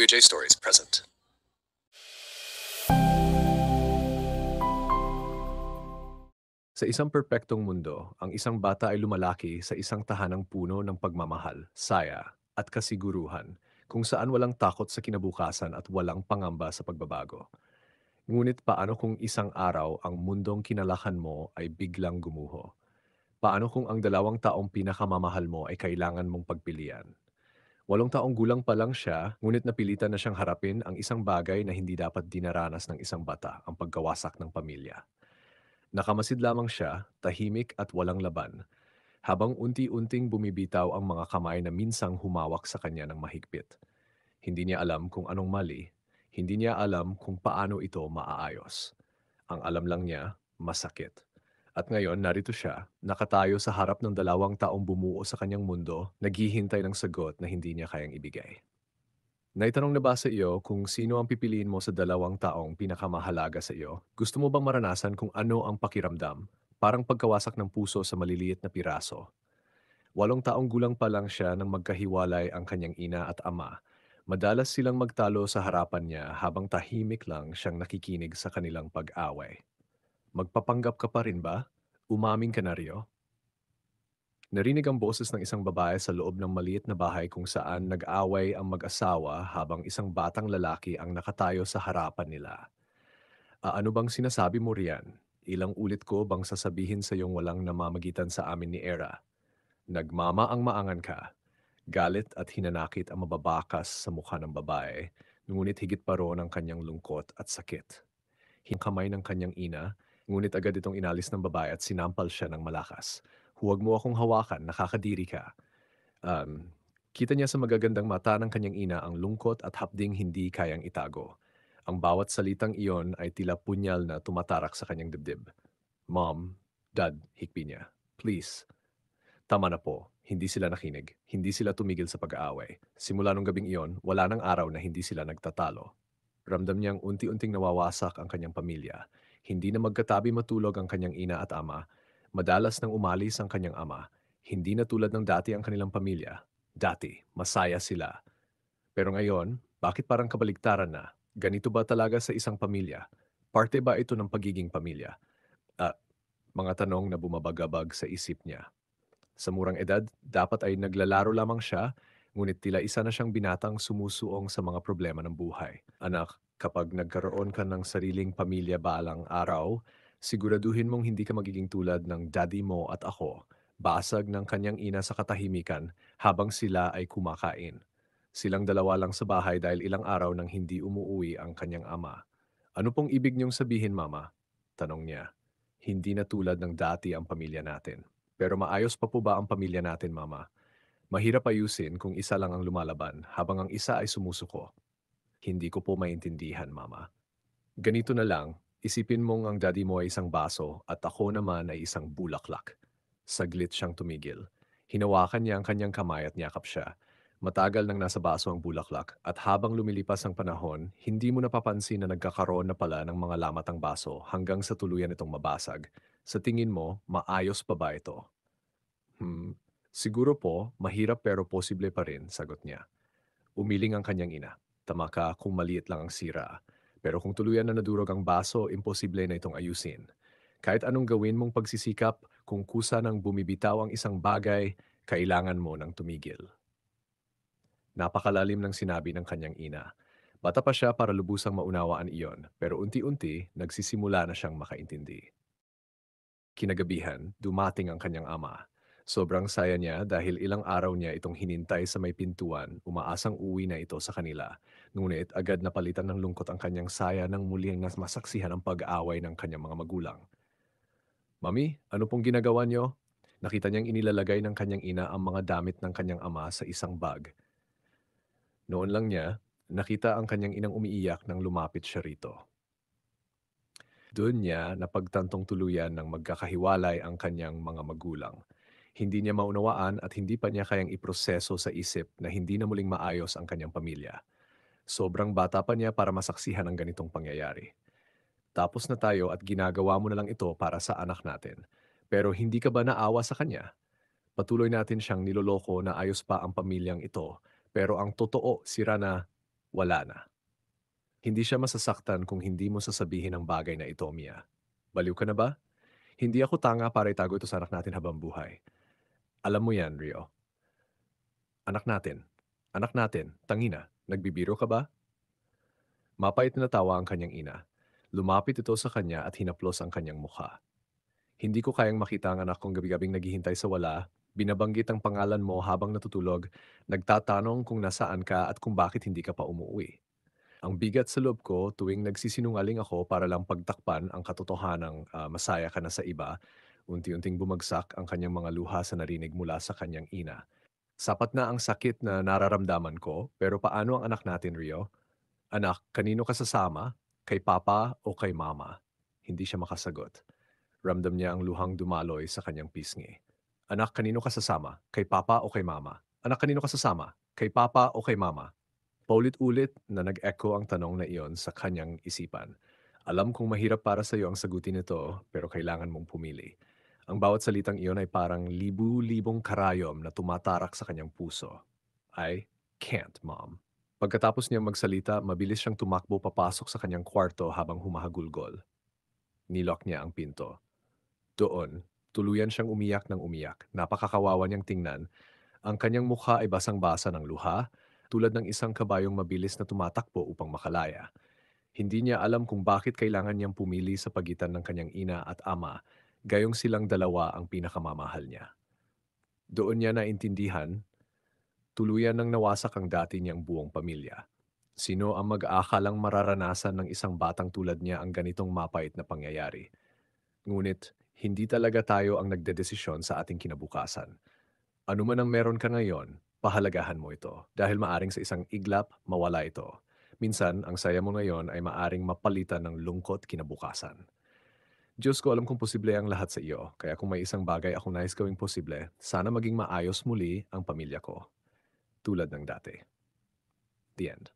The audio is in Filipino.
Kuya J Stories present. Sa isang perpektong mundo, ang isang bata ay lumalaki sa isang tahanang puno ng pagmamahal, saya, at kasiguruhan, kung saan walang takot sa kinabukasan at walang pangamba sa pagbabago. Ngunit paano kung isang araw ang mundong kinalakan mo ay biglang gumuho? Paano kung ang dalawang taong pinakamamahal mo ay kailangan mong pagpilian? 8 taong gulang pa lang siya, ngunit napilitan na siyang harapin ang isang bagay na hindi dapat dinaranas ng isang bata, ang pagkawasak ng pamilya. Nakamasid lamang siya, tahimik at walang laban, habang unti-unting bumibitaw ang mga kamay na minsang humawak sa kanya ng mahigpit. Hindi niya alam kung anong mali, hindi niya alam kung paano ito maaayos. Ang alam lang niya, masakit. At ngayon, narito siya, nakatayo sa harap ng 2 taong bumuo sa kanyang mundo, naghihintay ng sagot na hindi niya kayang ibigay. Naitanong na ba sa iyo kung sino ang pipiliin mo sa 2 taong pinakamahalaga sa iyo? Gusto mo bang maranasan kung ano ang pakiramdam? Parang pagkawasak ng puso sa maliliit na piraso. 8 taong gulang pa lang siya nang magkahiwalay ang kanyang ina at ama. Madalas silang magtalo sa harapan niya habang tahimik lang siyang nakikinig sa kanilang pag-away. Magpapanggap ka pa rin ba? Umamin ka na riyo? Narinig ang boses ng isang babae sa loob ng maliit na bahay kung saan nag-away ang mag-asawa habang isang batang lalaki ang nakatayo sa harapan nila. Ano bang sinasabi mo riyan? Ilang ulit ko bang sasabihin sa iyong walang namamagitan sa amin ni Era? Nagmamaang-maangan ka. Galit at hinanakit ang mababakas sa mukha ng babae, ngunit higit pa roon ang kanyang lungkot at sakit. Kamay ng kanyang ina, ngunit agad itong inalis ng babae at sinampal siya ng malakas. Huwag mo akong hawakan, nakakadiri ka. Um, Kita niya sa magagandang mata ng kanyang ina ang lungkot at hapding hindi kayang itago. Ang bawat salitang iyon ay tila punyal na tumatarak sa kanyang dibdib. Mom, Dad, hikbi niya. Please, tama na po. Hindi sila nakinig. Hindi sila tumigil sa pag-aaway. Simula nung gabing iyon, wala nang araw na hindi sila nagtatalo. Ramdam niyang unti-unting nawawasak ang kanyang pamilya. Hindi na magkatabi matulog ang kanyang ina at ama. Madalas nang umalis ang kanyang ama. Hindi na tulad ng dati ang kanilang pamilya. Dati, masaya sila. Pero ngayon, bakit parang kabaligtaran na? Ganito ba talaga sa isang pamilya? Parte ba ito ng pagiging pamilya? At mga tanong na bumabagabag sa isip niya. Sa murang edad, dapat ay naglalaro lamang siya, ngunit tila isa na siyang binatang sumusuong sa mga problema ng buhay. Anak, kapag nagkaroon ka ng sariling pamilya balang araw, siguraduhin mong hindi ka magiging tulad ng daddy mo at ako, basag ng kanyang ina sa katahimikan habang sila ay kumakain. Silang dalawa lang sa bahay dahil ilang araw nang hindi umuuwi ang kanyang ama. Ano pong ibig niyong sabihin, Mama? Tanong niya. Hindi na tulad ng dati ang pamilya natin. Pero maayos pa po ba ang pamilya natin, Mama? Mahirap ayusin kung isa lang ang lumalaban habang ang isa ay sumusuko. Hindi ko po maintindihan, Mama. Ganito na lang, isipin mong ang daddy mo ay isang baso at ako naman ay isang bulaklak. Saglit siyang tumigil. Hinawakan niya ang kanyang kamay at niyakap siya. Matagal nang nasa baso ang bulaklak at habang lumilipas ang panahon, hindi mo napapansin na nagkakaroon na pala ng mga lamat ang baso hanggang sa tuluyan itong mabasag. Sa tingin mo, maayos pa ba ito? Siguro po, mahirap pero posible pa rin, sagot niya. Umiling ang kanyang ina. Tama ka kung maliit lang ang sira. Pero kung tuluyan na nadurog ang baso, imposible na itong ayusin. Kahit anong gawin mong pagsisikap, kung kusa ng bumibitaw ang isang bagay, kailangan mo ng tumigil. Napakalalim ng sinabi ng kanyang ina. Bata pa siya para lubusang maunawaan iyon, pero unti-unti nagsisimula na siyang makaintindi. Kinagabihan, dumating ang kanyang ama. Sobrang saya niya dahil ilang araw niya itong hinintay sa may pintuan, umaasang uwi na ito sa kanila. Ngunit agad napalitan ng lungkot ang kanyang saya nang muling nas masaksihan ang pag-aaway ng kanyang mga magulang. Mami, ano pong ginagawa niyo? Nakita niyang inilalagay ng kanyang ina ang mga damit ng kanyang ama sa isang bag. Noon lang niya, nakita ang kanyang inang umiiyak nang lumapit siya rito. Doon niya napagtantong tuluyan ng magkakahiwalay ang kanyang mga magulang. Hindi niya maunawaan at hindi pa niya kayang iproseso sa isip na hindi na muling maayos ang kanyang pamilya. Sobrang bata pa niya para masaksihan ang ganitong pangyayari. Tapos na tayo at ginagawa mo na lang ito para sa anak natin. Pero hindi ka ba naawa sa kanya? Patuloy natin siyang niloloko na ayos pa ang pamilyang ito. Pero ang totoo, sira na. wala na. Hindi siya masasaktan kung hindi mo sasabihin ang bagay na ito, Mia. Baliw ka na ba? Hindi ako tanga para itago ito sa anak natin habang buhay. Alam mo yan, Rio. Anak natin. Anak natin. Tangina. Nagbibiro ka ba? Mapait na tawa ang kanyang ina. Lumapit ito sa kanya at hinaplos ang kanyang mukha. Hindi ko kayang makita ang anak kong gabi-gabing naghihintay sa wala, binabanggit ang pangalan mo habang natutulog, nagtatanong kung nasaan ka at kung bakit hindi ka pa umuwi. Ang bigat sa loob ko tuwing nagsisinungaling ako para lang pagtakpan ang katotohanang masaya ka na sa iba, unti-unting bumagsak ang kanyang mga luha sa narinig mula sa kanyang ina. Sapat na ang sakit na nararamdaman ko, pero paano ang anak natin, Rio? Anak, kanino ka sasama? Kay papa o kay mama? Hindi siya makasagot. Ramdam niya ang luhang dumaloy sa kanyang pisngi. Anak, kanino ka sasama? Kay papa o kay mama? Anak, kanino ka sasama? Kay papa o kay mama? Paulit-ulit na nag-echo ang tanong na iyon sa kanyang isipan. Alam kong mahirap para sa iyo ang sagutin ito, pero kailangan mong pumili. Ang bawat salitang iyon ay parang libu-libong karayom na tumatarak sa kanyang puso. I can't, Mom. Pagkatapos niyang magsalita, mabilis siyang tumakbo papasok sa kanyang kwarto habang humahagulgol. Nilok niya ang pinto. Doon, tuluyan siyang umiyak ng umiyak. Napakakawawa niyang tingnan. Ang kanyang mukha ay basang-basa ng luha, tulad ng isang kabayong mabilis na tumatakbo upang makalaya. Hindi niya alam kung bakit kailangan niyang pumili sa pagitan ng kanyang ina at ama, gayong silang dalawa ang pinakamamahal niya. Doon niya naintindihan, tuluyan ng nawasak ang dati niyang buong pamilya. Sino ang mag-aakalang mararanasan ng isang batang tulad niya ang ganitong mapait na pangyayari? Ngunit, hindi talaga tayo ang nagdedesisyon sa ating kinabukasan. Ano man ang meron ka ngayon, pahalagahan mo ito dahil maaring sa isang iglap mawala ito. Minsan, ang saya mo ngayon ay maaring mapalitan ng lungkot kinabukasan. Diyos ko, alam kong posible ang lahat sa iyo, kaya kung may isang bagay akong nais gawing posible, sana maging maayos muli ang pamilya ko, tulad ng dati. The end.